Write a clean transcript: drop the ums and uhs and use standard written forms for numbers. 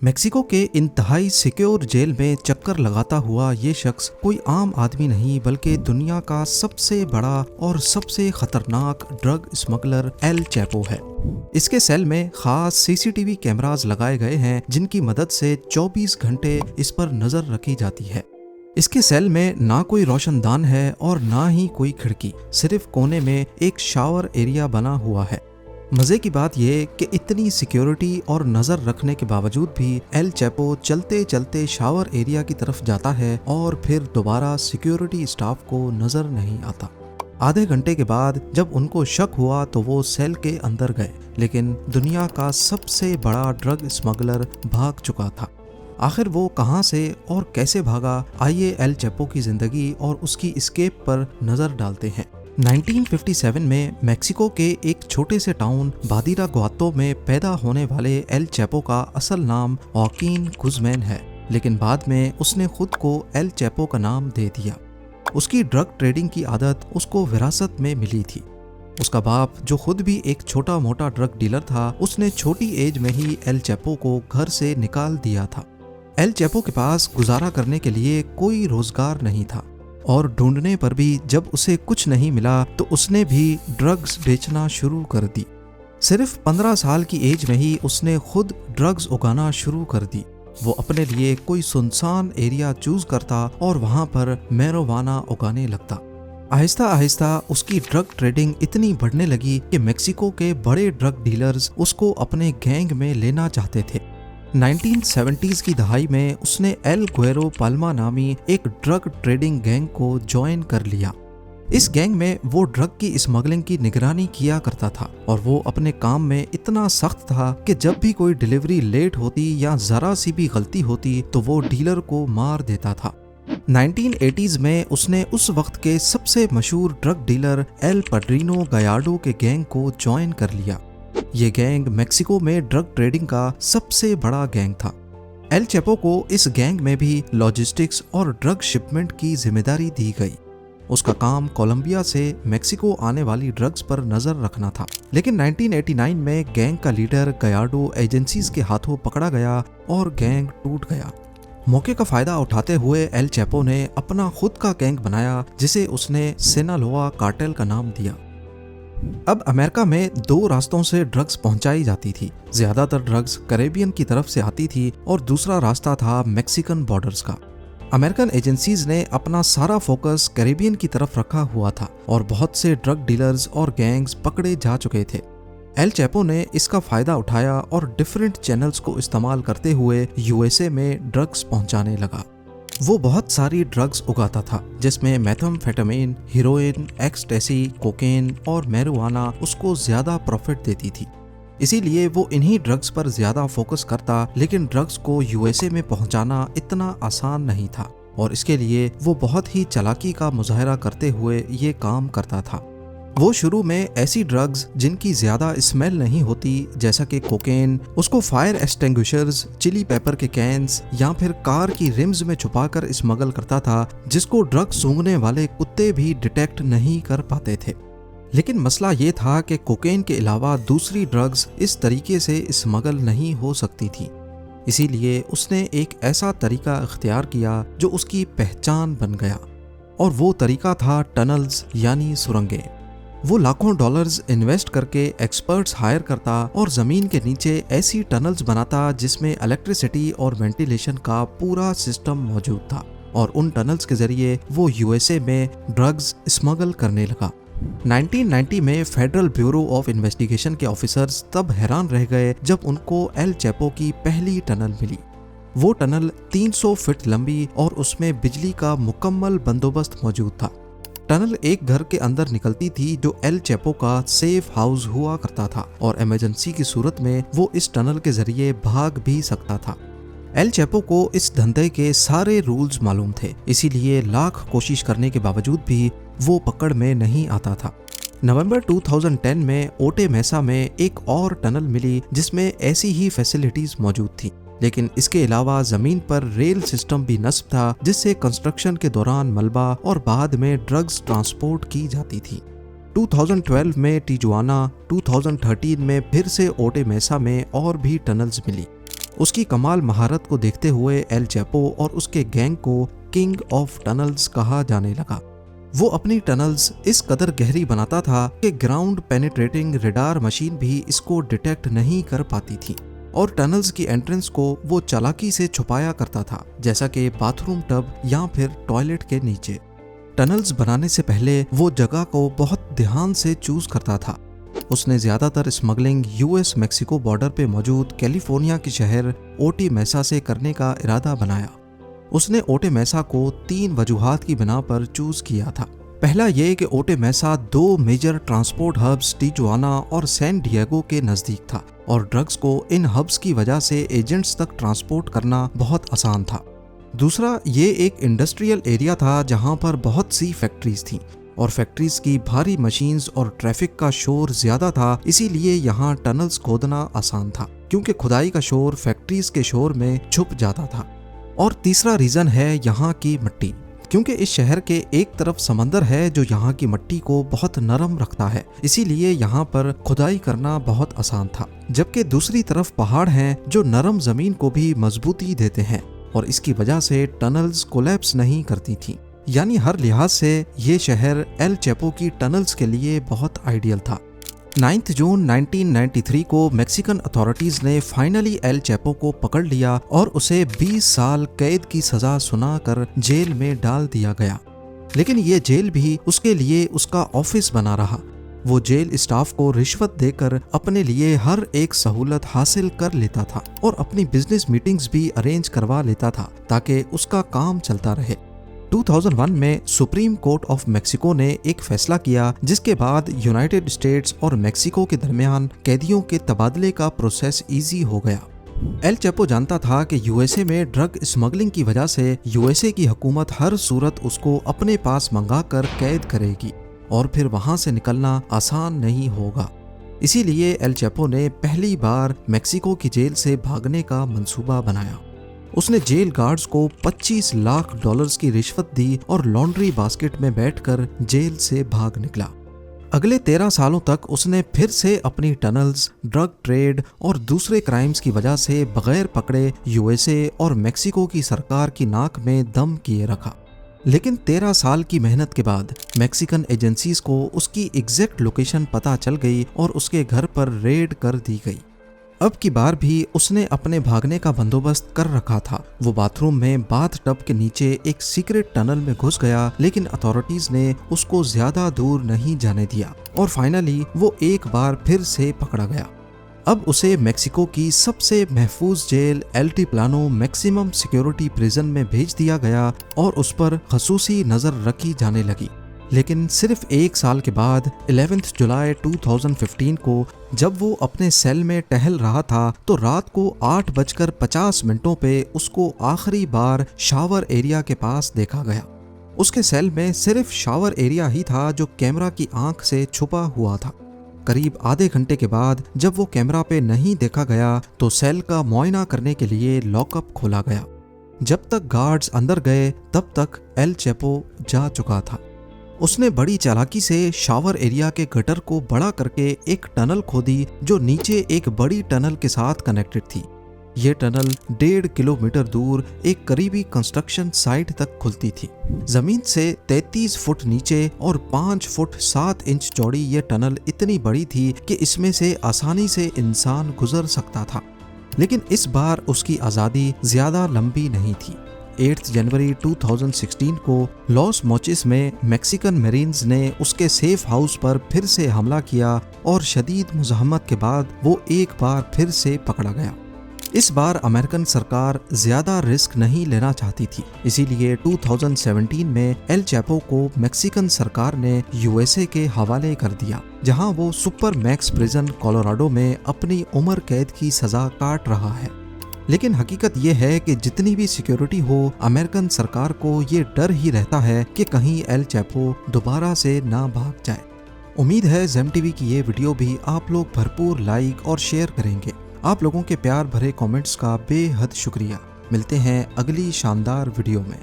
Mexico के इंतहाई secure jail में चक्कर लगाता हुआ ये शख्स कोई आम आदमी नहीं बल्कि दुनिया का सबसे बड़ा और सबसे खतरनाक ड्रग स्मगलर एल चैपो है। इसके सेल में खास सीसीटीवी कैमरास लगाए गए हैं जिनकी मदद से 24 घंटे इस पर नजर रखी जाती है। इसके सेल में ना कोई रोशनदान है और ना ही कोई खिड़की, सिर्फ कोने में एक शावर एरिया बना हुआ है। मजे की बात यह कि इतनी सिक्योरिटी और नजर रखने के बावजूद भी एल चैपो चलते चलते शावर एरिया की तरफ जाता है और फिर दोबारा सिक्योरिटी स्टाफ को नजर नहीं आता। आधे घंटे के बाद जब उनको शक हुआ तो वो सेल के अंदर गए, लेकिन दुनिया का सबसे बड़ा ड्रग स्मगलर भाग चुका था। आखिर वो कहां से और कैसे भागा, आइए एल चैपो की जिंदगी और उसकी एस्केप पर नजर डालते हैं। 1957 में मेक्सिको के एक छोटे से टाउन बादिरा ग्वातो में पैदा होने वाले एल चैपो का असल नाम ऑकीन गुज़मैन है, लेकिन बाद में उसने खुद को एल चैपो का नाम दे दिया। उसकी ड्रग ट्रेडिंग की आदत उसको विरासत में मिली थी। उसका बाप, जो खुद भी एक छोटा मोटा ड्रग डीलर था, उसने छोटी एज में ही एल चैपो को घर से निकाल दिया था। एल चैपो के पास गुजारा करने के लिए कोई रोजगार नहीं था और ढूंढने पर भी जब उसे कुछ नहीं मिला तो उसने भी ड्रग्स बेचना शुरू कर दी। सिर्फ 15 साल की एज में ही उसने खुद ड्रग्स उगाना शुरू कर दी। वो अपने लिए कोई सुनसान एरिया चूज करता और वहां पर मैरिजुआना उगाने लगता। आहिस्ता आहिस्ता उसकी ड्रग ट्रेडिंग इतनी बढ़ने लगी कि मेक्सिको के बड़े ड्रग डीलर्स उसको अपने गैंग में लेना चाहते थे। 1970s की दहाई में उसने एल गुएरो पाल्मा नामी एक ड्रग ट्रेडिंग गैंग को ज्वाइन कर लिया। इस गैंग में वो ड्रग की स्मगलिंग की निगरानी किया करता था और वो अपने काम में इतना सख्त था कि जब भी कोई डिलीवरी लेट होती या जरा सी भी गलती होती तो वो डीलर को मार देता था। 1980s में उसने उस वक्त के सबसे मशहूर ड्रग डीलर एल पड्रिनो गयार्डो के गैंग को ज्वाइन कर लिया। ये गैंग मेक्सिको में ड्रग ट्रेडिंग का सबसे बड़ा गैंग था। एल चैपो को इस गैंग में भी लॉजिस्टिक्स और ड्रग शिपमेंट की जिम्मेदारी दी गई। उसका काम कोलंबिया से मेक्सिको आने वाली ड्रग्स पर नजर रखना था, लेकिन 1989 में गैंग का लीडर गयार्डो एजेंसीज के हाथों पकड़ा गया और गैंग टूट गया। मौके का फायदा उठाते हुए एल चैपो ने अपना खुद का गैंग बनाया जिसे उसने सिनालोआ कार्टेल का नाम दिया। अब अमेरिका में 2 रास्तों से ड्रग्स पहुंचाई जाती थी। ज्यादातर ड्रग्स कैरेबियन की तरफ से आती थी और दूसरा रास्ता था मैक्सिकन बॉर्डर्स का। अमेरिकन एजेंसीज ने अपना सारा फोकस कैरेबियन की तरफ रखा हुआ था और बहुत से ड्रग डीलर्स और गैंग्स पकड़े जा चुके थे। एल चैपो ने इसका फायदा उठाया और डिफरेंट चैनल्स को इस्तेमाल करते हुए यूएसए में ड्रग्स पहुंचाने लगा। वो बहुत सारी ड्रग्स उगाता था जिसमें मेथाम्फेटामिन, हीरोइन, एक्सटेसी, कोकेन और मैरिजुआना उसको ज्यादा प्रॉफिट देती थी। इसीलिए वो इन्हीं ड्रग्स पर ज्यादा फोकस करता, लेकिन ड्रग्स को यूएसए में पहुंचाना इतना आसान नहीं था और इसके लिए वो बहुत ही चालाकी का मुजाहरा करते हुए ये काम करता था। वो शुरू में ऐसी ड्रग्स जिनकी ज्यादा स्मेल नहीं होती, जैसा कि कोकेन, उसको फायर एक्सटिंग्विशर्स, चिली पेपर के कैंस या फिर कार की रिम्स में छुपाकर स्मगल करता था, जिसको ड्रग सूंघने वाले कुत्ते भी डिटेक्ट नहीं कर पाते थे। लेकिन मसला ये था कि कोकेन के अलावा दूसरी ड्रग्स इस तरीके से स्मगल नहीं हो सकती थी। इसीलिए उसने एक ऐसा तरीका इख्तियार किया जो उसकी पहचान बन गया, और वो तरीका था टनल्स यानी सुरंगें। वो लाखों डॉलर्स इन्वेस्ट करके एक्सपर्ट्स हायर करता और जमीन के नीचे ऐसी टनल्स बनाता जिसमें इलेक्ट्रिसिटी और वेंटिलेशन का पूरा सिस्टम मौजूद था, और उन टनल्स के जरिए वो यूएसए में ड्रग्स स्मगल करने लगा। 1990 में फेडरल ब्यूरो ऑफ इन्वेस्टिगेशन के ऑफिसर्स तब हैरान रह गए जब उनको एल चैपो की पहली टनल मिली। वो टनल 300 फीट लंबी और उसमें बिजली का मुकम्मल बंदोबस्त मौजूद था। टनल एक घर के अंदर निकलती थी जो एल चैपो का सेफ हाउस हुआ करता था, और इमरजेंसी की सूरत में वो इस टनल के जरिए भाग भी सकता था। एल चैपो को इस धंधे के सारे रूल्स मालूम थे, इसीलिए लाख कोशिश करने के बावजूद भी वो पकड़ में नहीं आता था। नवंबर 2010 में ओटे मेसा में एक और टनल मिली जिसमें ऐसी ही फैसिलिटीज मौजूद थी, लेकिन इसके अलावा जमीन पर रेल सिस्टम भी नस्ब था जिससे कंस्ट्रक्शन के दौरान मलबा और बाद में ड्रग्स ट्रांसपोर्ट की जाती थी। 2012 में टिजुआना, 2013 में फिर से ओटे मेसा में और भी टनल्स मिली। उसकी कमाल महारत को देखते हुए एल चैपो और उसके गैंग को किंग ऑफ टनल्स कहा जाने लगा। वो अपनी टनल्स इस कदर गहरी बनाता था कि ग्राउंड पेनिट्रेटिंग रेडार मशीन भी इसको डिटेक्ट नहीं कर पाती थी, और टनल्स की एंट्रेंस को वो चालाकी से छुपाया करता था, जैसा कि बाथरूम टब या फिर टॉयलेट के नीचे। टनल्स बनाने से पहले वो जगह को बहुत ध्यान से चूज करता था। उसने ज्यादातर स्मगलिंग यूएस मैक्सिको बॉर्डर पे मौजूद कैलिफोर्निया के शहर ओटी मेसा से करने का इरादा बनाया। उसने ओटे मेसा को 3 वजूहात की बिना पर चूज किया था। पहला ये कि ओटे मेसा 2 मेजर ट्रांसपोर्ट हब्स टिजुआना और सैन डिएगो के नजदीक था, और ड्रग्स को इन हब्स की वजह से एजेंट्स तक ट्रांसपोर्ट करना बहुत आसान था। दूसरा, ये एक इंडस्ट्रियल एरिया था जहां पर बहुत सी फैक्ट्रीज थीं, और फैक्ट्रीज की भारी मशीन्स और ट्रैफिक का शोर ज्यादा था, इसीलिए यहाँ टनल्स खोदना आसान था, क्योंकि खुदाई का शोर फैक्ट्रीज के शोर में छुप जाता था। और तीसरा रीजन है यहाँ की मिट्टी, क्योंकि इस शहर के एक तरफ समंदर है जो यहाँ की मिट्टी को बहुत नरम रखता है, इसीलिए यहाँ पर खुदाई करना बहुत आसान था। जबकि दूसरी तरफ पहाड़ हैं जो नरम जमीन को भी मजबूती देते हैं, और इसकी वजह से टनल्स कोलैप्स नहीं करती थी। यानी हर लिहाज से ये शहर एल चैपो की टनल्स के लिए बहुत आइडियल था। 9 जून 1993 को मैक्सिकन अथॉरिटीज ने फाइनली एल चैपो को पकड़ लिया और उसे 20 साल कैद की सजा सुनाकर जेल में डाल दिया गया। लेकिन ये जेल भी उसके लिए उसका ऑफिस बना रहा। वो जेल स्टाफ को रिश्वत देकर अपने लिए हर एक सहूलत हासिल कर लेता था, और अपनी बिजनेस मीटिंग्स भी अरेंज करवा लेता था ताकि उसका काम चलता रहे। 2001 में सुप्रीम कोर्ट ऑफ मेक्सिको ने एक फैसला किया, जिसके बाद यूनाइटेड स्टेट्स और मेक्सिको के दरमियान कैदियों के तबादले का प्रोसेस इजी हो गया। एल चैपो जानता था कि यूएसए में ड्रग स्मगलिंग की वजह से यूएसए की हुकूमत हर सूरत उसको अपने पास मंगाकर कैद करेगी, और फिर वहां से निकलना आसान नहीं होगा। इसीलिए एल चैपो ने पहली बार मेक्सिको की जेल से भागने का मंसूबा बनाया। उसने जेल गार्ड्स को $25 लाख की रिश्वत दी और लॉन्ड्री बास्केट में बैठकर जेल से भाग निकला। अगले 13 सालों तक उसने फिर से अपनी टनल्स, ड्रग ट्रेड और दूसरे क्राइम्स की वजह से बगैर पकड़े यूएसए और मेक्सिको की सरकार की नाक में दम किए रखा। लेकिन 13 साल की मेहनत के बाद मैक्सिकन एजेंसीज को उसकी एग्जैक्ट लोकेशन पता चल गई और उसके घर पर रेड कर दी गई। अब की बार भी उसने अपने भागने का बंदोबस्त कर रखा था। वो बाथरूम में बाथ टब के नीचे एक सीक्रेट टनल में घुस गया, लेकिन अथॉरिटीज ने उसको ज्यादा दूर नहीं जाने दिया, और फाइनली वो एक बार फिर से पकड़ा गया। अब उसे मेक्सिको की सबसे महफूज जेल एल्टीप्लानो मैक्सिमम सिक्योरिटी प्रिजन में भेज दिया गया और उस पर खसूसी नजर रखी जाने लगी। लेकिन सिर्फ 1 साल के बाद 11 जुलाई 2015 को जब वो अपने सेल में टहल रहा था, तो रात को 8:50 पे उसको आखिरी बार शावर एरिया के पास देखा गया। उसके सेल में सिर्फ शावर एरिया ही था जो कैमरा की आंख से छुपा हुआ था। करीब आधे घंटे के बाद जब वो कैमरा पे नहीं देखा गया, तो सेल का मुआयना करने के लिए लॉकअप खोला गया। जब तक गार्ड्स अंदर गए तब तक एल चैपो जा चुका था। उसने बड़ी चालाकी से शावर एरिया के गटर को बड़ा करके एक टनल खोदी जो नीचे एक बड़ी टनल के साथ कनेक्टेड थी। ये टनल 1.5 किलोमीटर दूर एक करीबी कंस्ट्रक्शन साइट तक खुलती थी। जमीन से 33 फुट नीचे और 5 फुट 7 इंच चौड़ी ये टनल इतनी बड़ी थी कि इसमें से आसानी से इंसान गुजर सकता था। लेकिन इस बार उसकी आज़ादी ज्यादा लंबी नहीं थी। 8 जनवरी 2016 को लॉस मोचिस में मैक्सिकन मरीन्स ने उसके सेफ हाउस पर फिर से हमला किया और शदीद मुज़ाहमत के बाद वो एक बार फिर से पकड़ा गया। इस बार अमेरिकन सरकार ज्यादा रिस्क नहीं लेना चाहती थी, इसीलिए 2017 में एल चैपो को मैक्सिकन सरकार ने यूएसए के हवाले कर दिया, जहां वो सुपर मैक्स प्रिजन कोलोराडो में अपनी उम्र कैद की सजा काट रहा है। लेकिन हकीकत ये है कि जितनी भी सिक्योरिटी हो, अमेरिकन सरकार को ये डर ही रहता है कि कहीं एल चैपो दोबारा से ना भाग जाए। उम्मीद है जेम टीवी की ये वीडियो भी आप लोग भरपूर लाइक और शेयर करेंगे। आप लोगों के प्यार भरे कमेंट्स का बेहद शुक्रिया। मिलते हैं अगली शानदार वीडियो में।